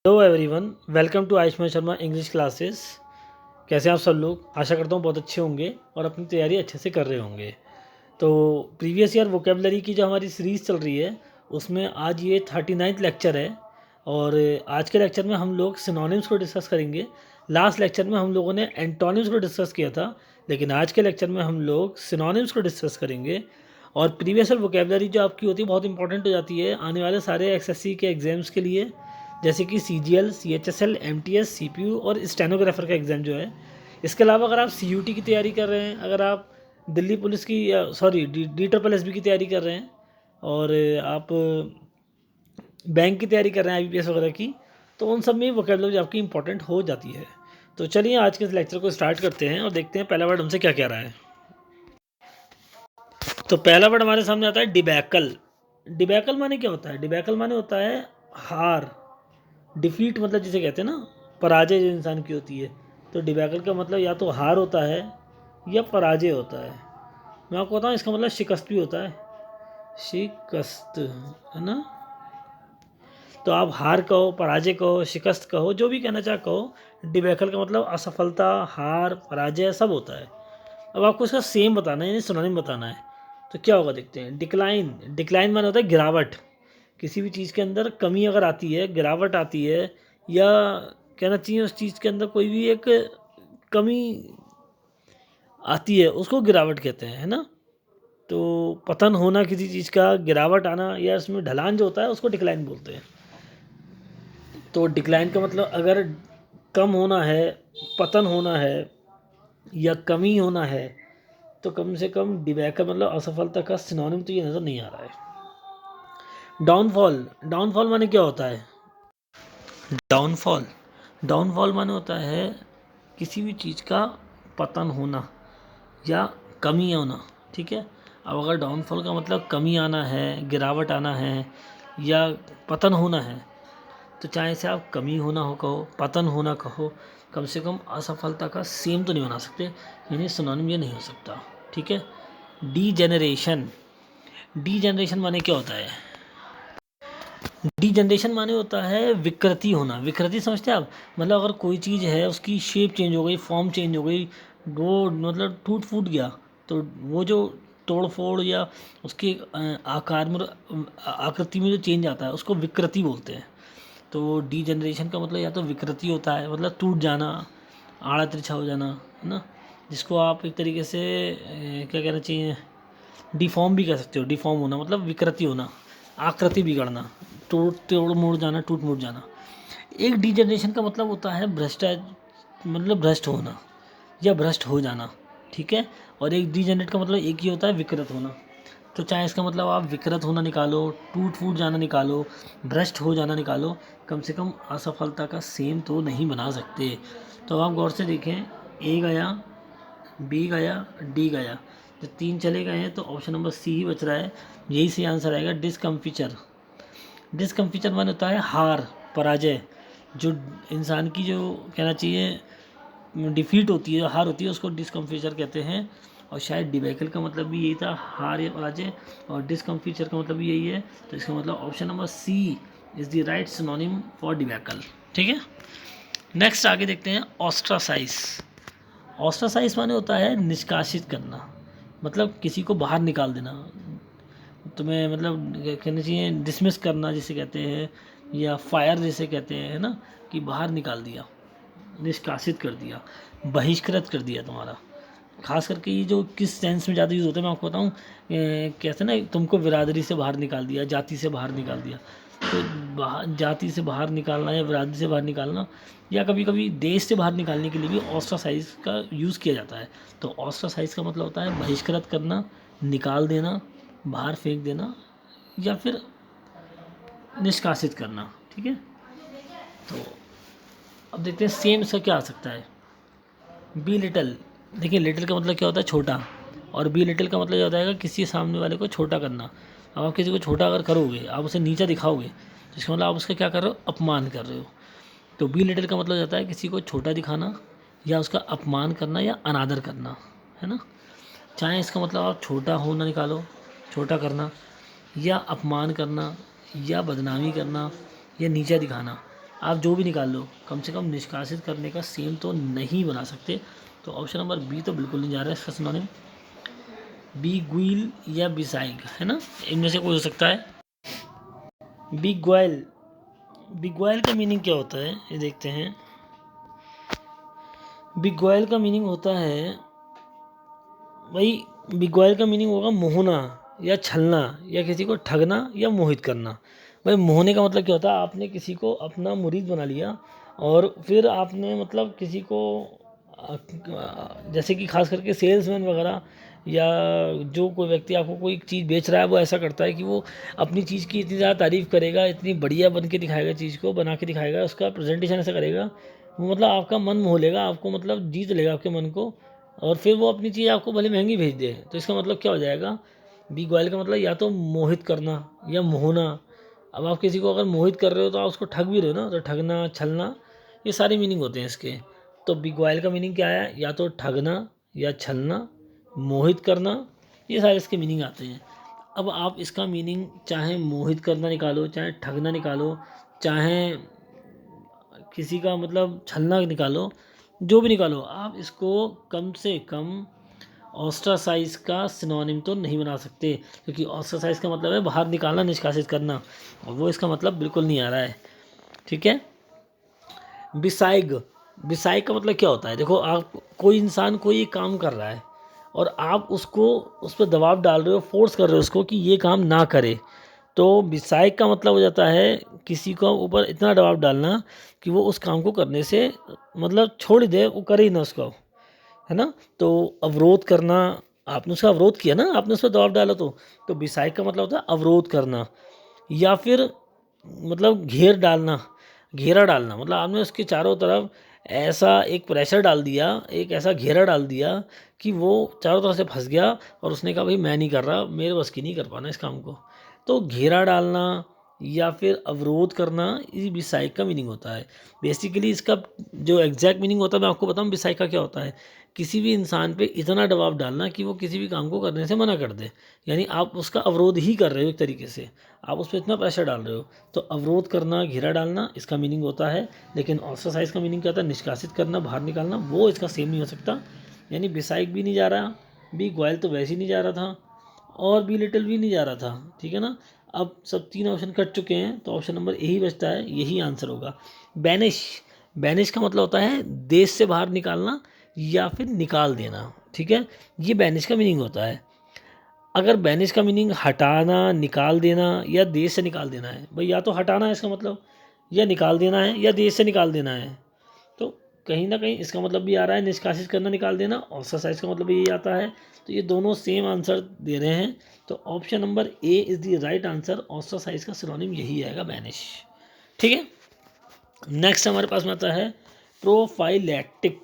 Hello everyone, welcome to Ayushman Sharma English classes. कैसे हैं आप सब लोग? आशा करता हूँ बहुत अच्छे होंगे और अपनी तैयारी अच्छे से कर रहे होंगे। तो प्रीवियस ईयर वोकेबलरी की जो हमारी सीरीज़ चल रही है उसमें आज ये 39वां लेक्चर है और आज के लेक्चर में हम लोग सिनोनिम्स को डिस्कस करेंगे। लास्ट लेक्चर में हम लोगों ने एंटोनिम्स को डिस्कस किया था, लेकिन आज के लेक्चर में हम लोग सिनोनिम्स को डिस्कस करेंगे। और प्रीवियस ईयर वोकेबलरी जो आपकी होती है बहुत इंपॉर्टेंट हो जाती है आने वाले सारे एसएससी के एग्ज़ाम्स के लिए, जैसे कि CGL, CHSL, MTS, CPU और स्टेनोग्राफर का एग्ज़ाम जो है। इसके अलावा अगर आप CUT की तैयारी कर रहे हैं, अगर आप दिल्ली पुलिस की सॉरी DSSB की तैयारी कर रहे हैं और आप बैंक की तैयारी कर रहे हैं IBPS वगैरह की, तो उन सब में वोकेबलरी आपकी इंपॉर्टेंट हो जाती है। तो चलिए आज के इस लेक्चर को स्टार्ट करते हैं और देखते हैं पहला वर्ड हमसे क्या कह रहा है। तो पहला वर्ड हमारे सामने आता है डिबैकल। डिबैकल माने क्या होता है? डिबैकल माने होता है हार, डिफीट, मतलब जिसे कहते हैं ना पराजय जो इंसान की होती है। तो डिबैकल का मतलब या तो हार होता है या पराजय होता है। मैं आपको बताऊँ इसका मतलब शिकस्त भी होता है, शिकस्त, है ना। तो आप हार कहो, पराजय कहो, शिकस्त कहो, जो भी कहना चाहे कहो। डिबैकल का मतलब असफलता, हार, पराजय सब होता है। अब आपको इसका सेम बताना है यानी सिनोनिम बताना है। तो क्या होगा देखते हैं। डिक्लाइन, डिक्लाइन माने होता है गिरावट। किसी भी चीज़ के अंदर कमी अगर आती है, गिरावट आती है, या कहना चाहिए उस चीज़ के अंदर कोई भी एक कमी आती है, उसको गिरावट कहते हैं, है ना। तो पतन होना किसी चीज़ का, गिरावट आना या उसमें ढलान जो होता है उसको डिक्लाइन बोलते हैं। तो डिक्लाइन का मतलब अगर कम होना है, पतन होना है या कमी होना है, तो कम से कम डिबैकल मतलब असफलता का सिनोनिम तो ये नज़र नहीं आ रहा है। डाउनफॉल, डाउनफॉल माने क्या होता है? डाउनफॉल, डाउनफॉल माने होता है किसी भी चीज़ का पतन होना या कमी होना, ठीक है। अब अगर डाउनफॉल का मतलब कमी आना है, गिरावट आना है या पतन होना है, तो चाहे से आप कमी होना हो कहो, पतन होना कहो, कम से कम असफलता का सेम तो नहीं बना सकते, यानी सिनोनिम ये नहीं हो सकता, ठीक है। डी जनरेशन, डी जनरेशन माने क्या होता है? डी जनरेशन माने होता है विकृति होना। विकृति समझते हैं आप? मतलब अगर कोई चीज़ है उसकी शेप चेंज हो गई, फॉर्म चेंज हो गई, वो मतलब टूट फूट गया, तो वो जो तोड़ फोड़ या उसके आकार में, आकृति में जो चेंज आता है उसको विकृति बोलते हैं। तो डी जनरेशन का मतलब या तो विकृति होता है, मतलब टूट जाना, आड़ा तिरछा हो जाना, है ना, जिसको आप एक तरीके से क्या कहना चाहिए, डिफॉर्म भी कह सकते हो। डिफॉर्म होना मतलब विकृति होना, आकृति बिगड़ना, तोड़ तोड़ मोड़ जाना, टूट मुड़ जाना। एक डिजनरेशन का मतलब होता है मतलब भ्रष्ट होना या भ्रष्ट हो जाना, ठीक है। और एक डिजनरेट का मतलब एक ही होता है, विकृत होना। तो चाहे इसका मतलब आप विकृत होना निकालो, टूट फूट जाना निकालो, भ्रष्ट हो जाना निकालो, कम से कम असफलता का सेम तो नहीं बना सकते। तो आप गौर से देखें, ए गया, बी गया, डी गया, जो तीन चले गए हैं तो ऑप्शन नंबर सी ही बच रहा है। यही सही आंसर आएगा, डिस्कम्फिचर। डिस्कम्फिचर माने होता है हार, पराजय। जो इंसान की जो कहना चाहिए डिफीट होती है, हार होती है, उसको डिस्कम्फिचर कहते हैं। और शायद डिबैकल का मतलब भी यही था, हार या पराजय, और डिस्कम्फिचर का मतलब भी यही है। तो इसका मतलब option number C is the right synonym for debacle, ठीक है। नेक्स्ट आगे देखते हैं, ऑस्ट्रासाइज। ऑस्ट्रासाइज माने होता है निष्कासित करना, मतलब किसी को बाहर निकाल देना। तुम्हें मतलब कहना चाहिए डिसमिस करना जिसे कहते हैं, या फायर जिसे कहते हैं, है ना, कि बाहर निकाल दिया, निष्कासित कर दिया, बहिष्कृत कर दिया तुम्हारा। खास करके ये जो किस सेंस में ज़्यादा यूज़ होता है मैं आपको बताऊँ, कहते हैं ना तुमको बिरादरी से बाहर निकाल दिया, जाति से बाहर निकाल दिया। तो जाति से बाहर निकालना या बिरादरी से बाहर निकालना, या कभी कभी देश से बाहर निकालने के लिए भी ऑस्ट्रासाइज का यूज़ किया जाता है। तो ऑस्ट्रासाइज का मतलब होता है बहिष्कृत करना, निकाल देना, बाहर फेंक देना, या फिर निष्कासित करना, ठीक है। तो अब देखते हैं सेम इसका क्या आ सकता है। बी लिटल, देखिए लिटल का मतलब क्या होता है, छोटा, और बी लिटल का मतलब ये होता है किसी सामने वाले को छोटा करना। अब आप किसी को छोटा अगर करोगे, आप उसे नीचा दिखाओगे, तो इसका मतलब आप उसका क्या कर रहे हो, अपमान कर रहे हो। तो बी लिटल का मतलब जाता है किसी को छोटा दिखाना या उसका अपमान करना या अनादर करना, है ना। चाहे इसका मतलब आप छोटा होना निकालो, छोटा करना, या अपमान करना, या बदनामी करना, या नीचा दिखाना। आप जो भी निकाल लो, कम से कम निष्कासित करने का सेम तो नहीं बना सकते। तो ऑप्शन नंबर बी तो बिल्कुल नहीं जा रहा है इसका सिनोनिम। बिग्विल या बिसाइग, है ना, इनमें से कोई हो सकता है। बिग्वाइल, बिग्वाइल का मीनिंग क्या होता है ये देखते हैं। बिग्वाइल का मीनिंग होता है भाई, बिग्वाइल का मीनिंग होगा मोहना या छलना या किसी को ठगना या मोहित करना। भाई मोहने का मतलब क्या होता है, आपने किसी को अपना मुरीद बना लिया और फिर आपने मतलब किसी को जैसे कि खास करके सेल्समैन वगैरह या जो कोई व्यक्ति आपको कोई चीज़ बेच रहा है, वो ऐसा करता है कि वो अपनी चीज़ की इतनी ज़्यादा तारीफ़ करेगा, इतनी बढ़िया बन के दिखाएगा, चीज़ को बना के दिखाएगा, उसका प्रेजेंटेशन ऐसा करेगा, वो मतलब आपका मन मोह लेगा, आपको मतलब जीत लेगा आपके मन को, और फिर वो अपनी चीज़ आपको भले महंगी भेज दे। तो इसका मतलब क्या हो जाएगा, बी ग्वाइल का मतलब या तो मोहित करना या मोहना। अब आप किसी को अगर मोहित कर रहे हो तो आप उसको ठग भी रहे हो ना, तो ठगना, छलना, ये सारे मीनिंग होते हैं इसके। तो बी ग्वाइल का मीनिंग क्या है, या तो ठगना या छलना, मोहित करना, ये सारे इसके मीनिंग आते हैं। अब आप इसका मीनिंग चाहे मोहित करना निकालो, चाहे ठगना निकालो, चाहे किसी का मतलब छलना निकालो, जो भी निकालो, आप इसको कम से कम ऑस्ट्रासाइज का सिनोनिम तो नहीं बना सकते, क्योंकि ऑस्ट्रासाइज का मतलब है बाहर निकालना, निष्कासित करना, और वो इसका मतलब बिल्कुल नहीं आ रहा है। ठीक है। बिसाइग, बिसाइग का मतलब क्या होता है, देखो आप कोई इंसान कोई एक काम कर रहा है और आप उसको उस पर दबाव डाल रहे हो, फोर्स कर रहे हो उसको कि ये काम ना करे, तो बिसाइग का मतलब हो जाता है किसी को ऊपर इतना दबाव डालना कि वो उस काम को करने से मतलब छोड़ ही दे, वो करे ही ना उसको, है ना। तो अवरोध करना, आपने उसका अवरोध किया ना, आपने उस पर दबाव डाला, तो बिसाइग का मतलब होता है अवरोध करना, या फिर मतलब घेर डालना, घेरा डालना, मतलब आपने उसके चारों तरफ ऐसा एक प्रेशर डाल दिया, एक ऐसा घेरा डाल दिया कि वो चारों तरफ से फंस गया और उसने कहा भाई मैं नहीं कर रहा, मेरे बस की नहीं कर पाना इस काम को। तो घेरा डालना या फिर अवरोध करना, ये बिसाइक का मीनिंग होता है। बेसिकली इसका जो एग्जैक्ट मीनिंग होता है मैं आपको बताऊं, बिसाइक का क्या होता है, किसी भी इंसान पे इतना दबाव डालना कि वो किसी भी काम को करने से मना कर दे, यानी आप उसका अवरोध ही कर रहे हो एक तरीके से, आप उस पर इतना प्रेशर डाल रहे हो। तो अवरोध करना, घेरा डालना, इसका मीनिंग होता है। लेकिन ऑस्ट्रासाइज का मीनिंग क्या होता है, निष्कासित करना, बाहर निकालना, वो इसका सेम नहीं हो सकता। यानी बिसाइक भी नहीं जा रहा, बी ग्वाइल तो वैसे ही नहीं जा रहा था, और बी लिटिल भी नहीं जा रहा था। ठीक है ना। अब सब तीन ऑप्शन कट चुके हैं, तो ऑप्शन नंबर ए ही बचता है, यही आंसर होगा। बैनिश, बैनिश का मतलब होता है देश से बाहर निकालना या फिर निकाल देना। ठीक है, ये बैनिश का मीनिंग होता है। अगर बैनिश का मीनिंग हटाना, निकाल देना या देश से निकाल देना है, भाई या तो हटाना है इसका मतलब, या निकाल देना है, या देश से निकाल देना है, तो कहीं ना कहीं इसका मतलब भी आ रहा है निष्कासित करना, निकाल देना, ऑस्ट्रासाइज का मतलब भी यही आता है। तो ये दोनों सेम आंसर दे रहे हैं, तो option number A is the right answer. Ostracise का सिनोनिम यही आएगा, बैनिश। ठीक है। नेक्स्ट हमारे पास में आता है प्रोफाइलैक्टिक।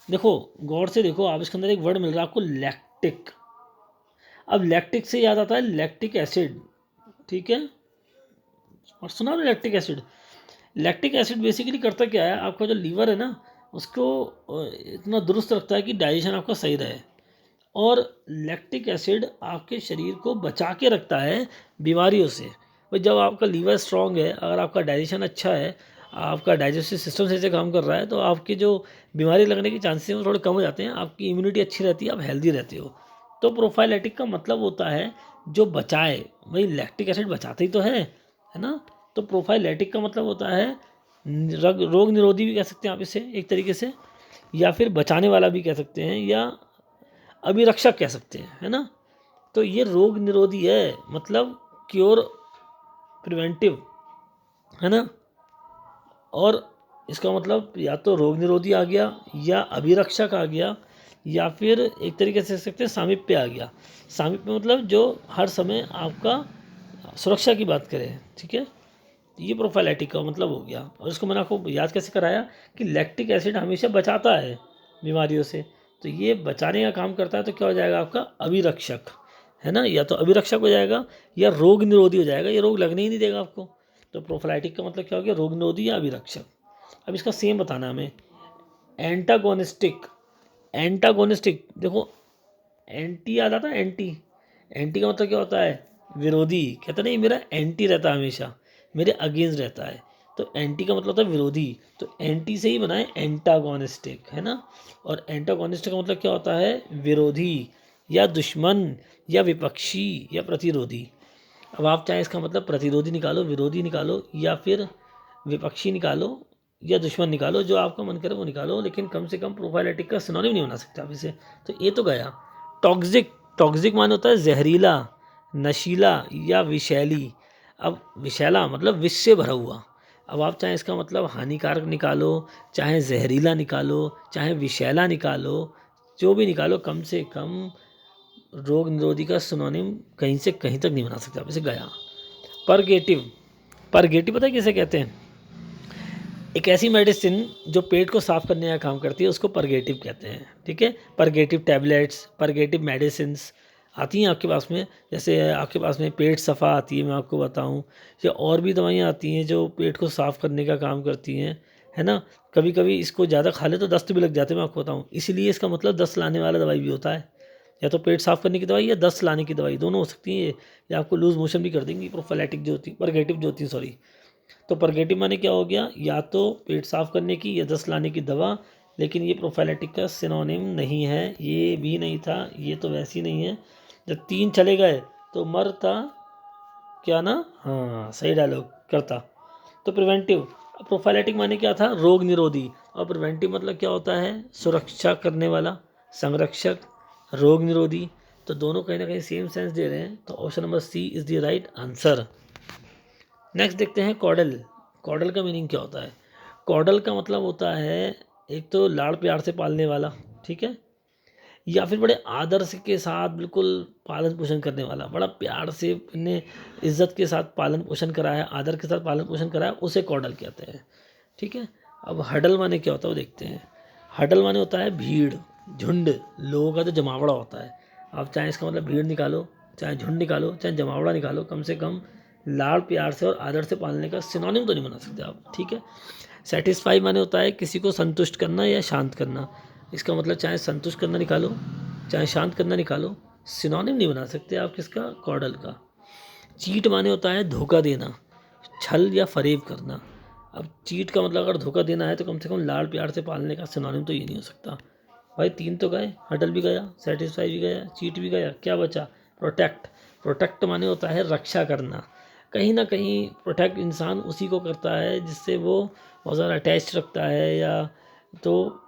देखो गौर से देखो, आप इसके अंदर एक वर्ड मिल रहा है आपको, लैक्टिक। अब लैक्टिक से याद आता है लैक्टिक एसिड। ठीक है, और सुना ना lactic acid. Lactic acid basically करता क्या है, आपका जो लीवर है ना, उसको इतना दुरुस्त रखता है कि डाइजेशन आपका सही रहे, और लैक्टिक एसिड आपके शरीर को बचा के रखता है बीमारियों से। भाई जब आपका लीवर स्ट्रांग है, अगर आपका डाइजेशन अच्छा है, आपका डाइजेस्टिव सिस्टम सही से काम कर रहा है, तो आपकी जो बीमारी लगने के चांसेस हैं वो थोड़े कम हो जाते हैं, आपकी इम्यूनिटी अच्छी रहती है, आप हेल्दी रहते हो। तो प्रोफाइलैटिक का मतलब होता है जो बचाए। भाई लैक्टिक एसिड बचाते ही तो है ना। तो प्रोफाइलैटिक का मतलब होता है रोग निरोधी भी कह सकते हैं आप इसे एक तरीके से, या फिर बचाने वाला भी कह सकते हैं, या अभिरक्षक कह सकते हैं, है ना। तो ये रोग निरोधी है, मतलब क्योर, प्रिवेंटिव, है ना। और इसका मतलब या तो रोग निरोधी आ गया, या अभिरक्षक आ गया, या फिर एक तरीके से कह सकते हैं सामीप्य आ गया। सामीप्य मतलब जो हर समय आपका सुरक्षा की बात करें। ठीक है, ये प्रोफाइलैटिक का मतलब हो गया। और इसको मैंने आपको याद कैसे कराया कि लैक्टिक एसिड हमेशा बचाता है बीमारियों से, तो ये बचाने का काम करता है। तो क्या हो जाएगा आपका, अभिरक्षक, है ना। या तो अभिरक्षक हो जाएगा या रोग निरोधी हो जाएगा, ये रोग लगने ही नहीं देगा आपको। तो प्रोफाइलैटिक का मतलब क्या हो गया, रोग निरोधी या अभिरक्षक। अब इसका सेम बताना हमें, एंटागोनिस्टिक। एंटागोनिस्टिक देखो, एंटी याद आता है, एंटी, एंटी का मतलब क्या होता है, विरोधी। कहता नहीं मेरा एंटी रहता है हमेशा, मेरे अगेंस्ट रहता है। तो एंटी का मतलब होता है विरोधी, तो एंटी से ही बना है एंटागोनिस्टिक, है ना। और एंटागोनिस्टिक का मतलब क्या होता है, विरोधी या दुश्मन या विपक्षी या प्रतिरोधी। अब आप चाहे इसका मतलब प्रतिरोधी निकालो, विरोधी निकालो, या फिर विपक्षी निकालो, या दुश्मन निकालो, जो आपका मन करे वो निकालो, लेकिन कम से कम प्रोफाइलेटिक का सिनोनिम नहीं बना सकते आप इसे। तो ये तो गया। टॉक्सिक, टॉक्सिक माने होता है जहरीला, नशीला या विषैली। अब विषैला मतलब विष से भरा हुआ। अब आप चाहे इसका मतलब हानिकारक निकालो, चाहे जहरीला निकालो, चाहे विषैला निकालो, जो भी निकालो, कम से कम रोग निरोधी का सिनोनिम कहीं से कहीं तक नहीं बना सकते आप इसे, गया। परगेटिव, परगेटिव पता है किसे कहते हैं, एक ऐसी मेडिसिन जो पेट को साफ करने का काम करती है उसको परगेटिव कहते हैं, ठीक है। परगेटिव टैबलेट्स, परगेटिव मेडिसिन्स आती हैं आपके पास में, जैसे आपके पास में पेट सफ़ा आती है, मैं आपको बताऊं, या और भी दवाइयाँ आती हैं जो पेट को साफ़ करने का काम करती हैं, है ना। कभी कभी इसको ज़्यादा खा ले तो दस्त भी लग जाते हैं, मैं आपको बताऊँ, इसीलिए इसका मतलब दस्त लाने वाला दवाई भी होता है, या तो पेट साफ़ करने की दवाई या दस्त लाने की दवाई, दोनों हो सकती है, या आपको लूज मोशन भी कर देंगी प्रोफाइलेटिक जो होती है, परगेटिव जो होती है, सॉरी। तो परगेटिव माने क्या हो गया, या तो पेट साफ करने की या दस्त लाने की दवा, लेकिन ये प्रोफाइलेटिक का सिनोनिम नहीं है, ये भी नहीं था, ये तो वैसे ही नहीं है। जब 3 चले गए तो मरता क्या ना, हाँ सही डायलॉग करता। तो प्रिवेंटिव, प्रोफाइलेटिक माने क्या था, रोग निरोधी, और प्रिवेंटिव मतलब क्या होता है, सुरक्षा करने वाला, संरक्षक, रोग निरोधी। तो दोनों कहीं ना कहीं सेम सेंस दे रहे हैं, तो option number C is the right answer. Next देखते हैं कॉडल। कॉडल का मीनिंग क्या होता है। कॉडल का मतलब होता है एक तो लाड़ प्यार से पालने वाला, ठीक है, या फिर बड़े आदर से के साथ बिल्कुल पालन पोषण करने वाला, बड़ा प्यार से ने इज्जत के साथ पालन पोषण करा है, आदर के साथ पालन पोषण करा है, उसे कॉडल कहते हैं, ठीक है। अब हडल माने क्या होता है वो देखते हैं। हडल माने होता है भीड़, झुंड, लोगों का जो जमावड़ा होता है। आप चाहे इसका मतलब भीड़ निकालो, चाहे झुंड निकालो, चाहे जमावड़ा निकालो, कम से कम लाड़ प्यार से और आदर से पालने का सिनोनिम तो नहीं बना सकते आप, ठीक है। सेटिस्फाई माने होता है किसी को संतुष्ट करना या शांत करना। इसका मतलब चाहे संतुष्ट करना निकालो, चाहे शांत करना निकालो, सिनोनिम नहीं बना सकते आप किसका, कॉडल का। चीट माने होता है धोखा देना, छल या फरेब करना। अब चीट का मतलब अगर धोखा देना है तो कम से कम लाड़ प्यार से पालने का सिनोनिम तो ये नहीं हो सकता। भाई 3 तो गए, हडल भी गया, सेटिस्फाई भी गया, चीट भी गया, क्या बचा, प्रोटेक्ट। प्रोटेक्ट माने होता है रक्षा करना। कहीं ना कहीं प्रोटेक्ट इंसान उसी को करता है जिससे वो बहुत ज़्यादा अटैच रखता है, या तो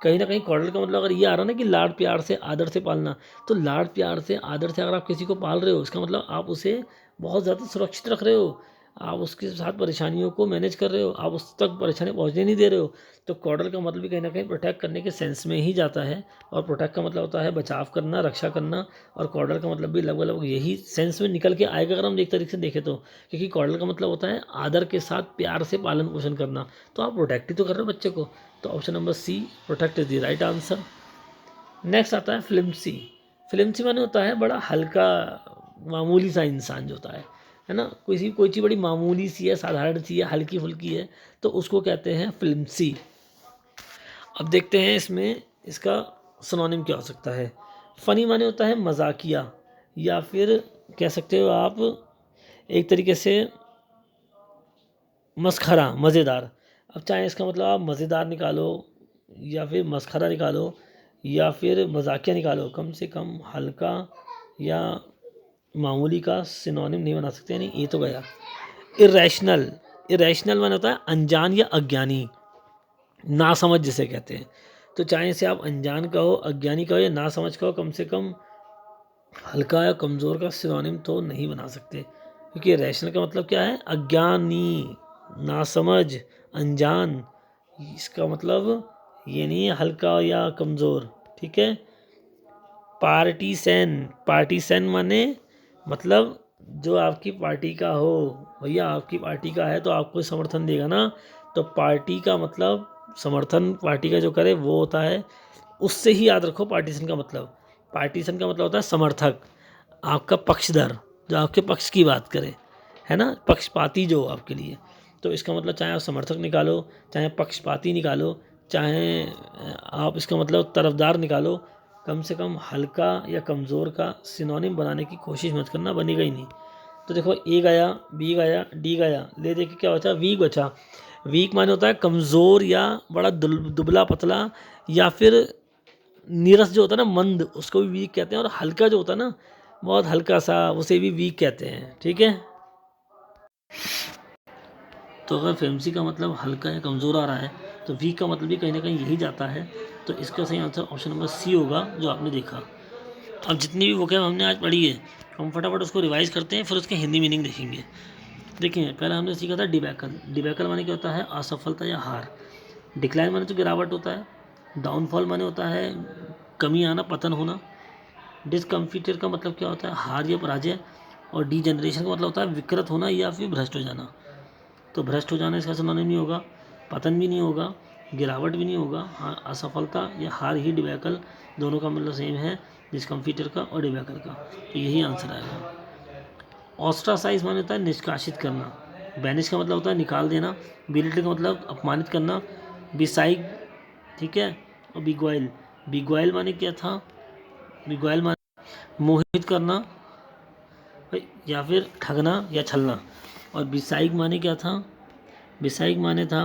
कहीं ना कहीं कॉडल का मतलब अगर ये आ रहा ना कि लाड़ प्यार से आदर से पालना, तो लाड़ प्यार से आदर से अगर आप किसी को पाल रहे हो, इसका मतलब आप उसे बहुत ज़्यादा सुरक्षित रख रहे हो, आप उसके साथ परेशानियों को मैनेज कर रहे हो, आप उस तक परेशानी पहुंचने नहीं दे रहे हो। तो कॉडल का मतलब भी कहीं ना कहीं प्रोटेक्ट करने के सेंस में ही जाता है, और प्रोटेक्ट का मतलब होता है बचाव करना, रक्षा करना, और कॉडल का मतलब भी लगभग लगभग यही सेंस में निकल के आएगा अगर हम एक तरीके से देखें तो, क्योंकि कॉडल का मतलब होता है आदर के साथ प्यार से पालन पोषण करना, तो आप प्रोटेक्ट ही तो कर रहे हो बच्चे को। तो option number C, protect is the right answer. Next आता है फ्लिम्सी। फ्लिम्सी माने होता है बड़ा हल्का, मामूली सा इंसान जो होता है ना, कोई चीज़ बड़ी मामूली सी है, साधारण सी है, हल्की फुल्की है, तो उसको कहते हैं फ्लिम्सी। अब देखते हैं इसमें इसका सिनोनिम क्या हो सकता है। फ़नी माने होता है मजाकिया, या फिर कह सकते हो आप एक तरीके से मसखरा, मज़ेदार। अब चाहे इसका मतलब आप मज़ेदार निकालो, या फिर मसखरा निकालो, या फिर मजाकिया निकालो, कम से कम हल्का या मामूली का सिनोनिम नहीं बना सकते, यानी ये तो गया। इरेशनल, इरेशनल माने होता है अनजान या अज्ञानी, नासमझ जिसे कहते हैं। तो चाहे इसे आप अनजान कहो, अज्ञानी कहो, या नासमझ कहो, कम से कम हल्का या कमज़ोर का सिनोनिम तो नहीं बना सकते, क्योंकि रैशनल का मतलब क्या है, अज्ञानी, नासमझ, अनजान। इसका मतलब ये नहीं है हल्का या कमज़ोर, ठीक है। पार्टीसन, पार्टीसन माने मतलब जो आपकी पार्टी का हो, भैया आपकी पार्टी का है तो आपको समर्थन देगा ना, तो पार्टी का मतलब समर्थन पार्टी का जो करे वो होता है, उससे ही याद रखो पार्टीशन का मतलब। पार्टीशन का मतलब होता है समर्थक, आपका पक्षधर, जो आपके पक्ष की बात करे, है ना, पक्षपाती जो आपके लिए। तो इसका मतलब चाहे आप समर्थक निकालो, चाहे पक्षपाती निकालो, चाहे आप इसका मतलब तरफदार निकालो, कम से कम हल्का या कमज़ोर का सिनोनिम बनाने की कोशिश मत करना, बनेगा ही नहीं। तो देखो ए गया, बी गया, डी गया, ले देखिए क्या बचा, वीक बचा। वीक माने होता है कमज़ोर या बड़ा दुबला पतला, या फिर नीरस जो होता है ना, मंद, उसको भी वीक कहते हैं। और हल्का जो होता है ना, बहुत हल्का सा, उसे भी वीक कहते हैं। ठीक है, तो अगर फेमेसी का मतलब हल्का या कमज़ोर आ रहा है, तो वीक का मतलब भी कहीं ना कहीं यही जाता है। तो इसका सही आंसर ऑप्शन नंबर सी होगा, जो आपने देखा। अब जितनी भी वोकैब हमने आज पढ़ी है, हम फटाफट उसको रिवाइज करते हैं, फिर उसके हिंदी मीनिंग देखेंगे। देखिए, पहले हमने सीखा था डिबैकल। डिबैकल माने क्या होता है, असफलता या हार। डिक्लाइन माने तो गिरावट होता है। डाउनफॉल माने होता है कमी आना, पतन होना। डिसकम्फिटेड का मतलब क्या होता है, हार या पराजय। और डीजेनरेशन का मतलब होता है विकृत होना या फिर भ्रष्ट हो जाना। तो भ्रष्ट हो जाना इसका सिनोनिम नहीं होगा, पतन भी नहीं होगा, गिरावट भी नहीं होगा। हाँ, असफलता या हार ही डिबैकल, दोनों का मतलब सेम है, डिस्कम्फिटर का और डिबैकल का। तो यही आंसर आएगा। ऑस्ट्रासाइज माने होता है निष्कासित करना। बैनिश का मतलब होता है निकाल देना। बिलिटल का मतलब अपमानित करना। बिसाइग, ठीक है। और बिग्वाइल, बिग्वाइल माने क्या था, बिग्वाइल माने मोहित करना या फिर ठगना या छलना। और बिसाइग माने क्या था, बिसाइग माने था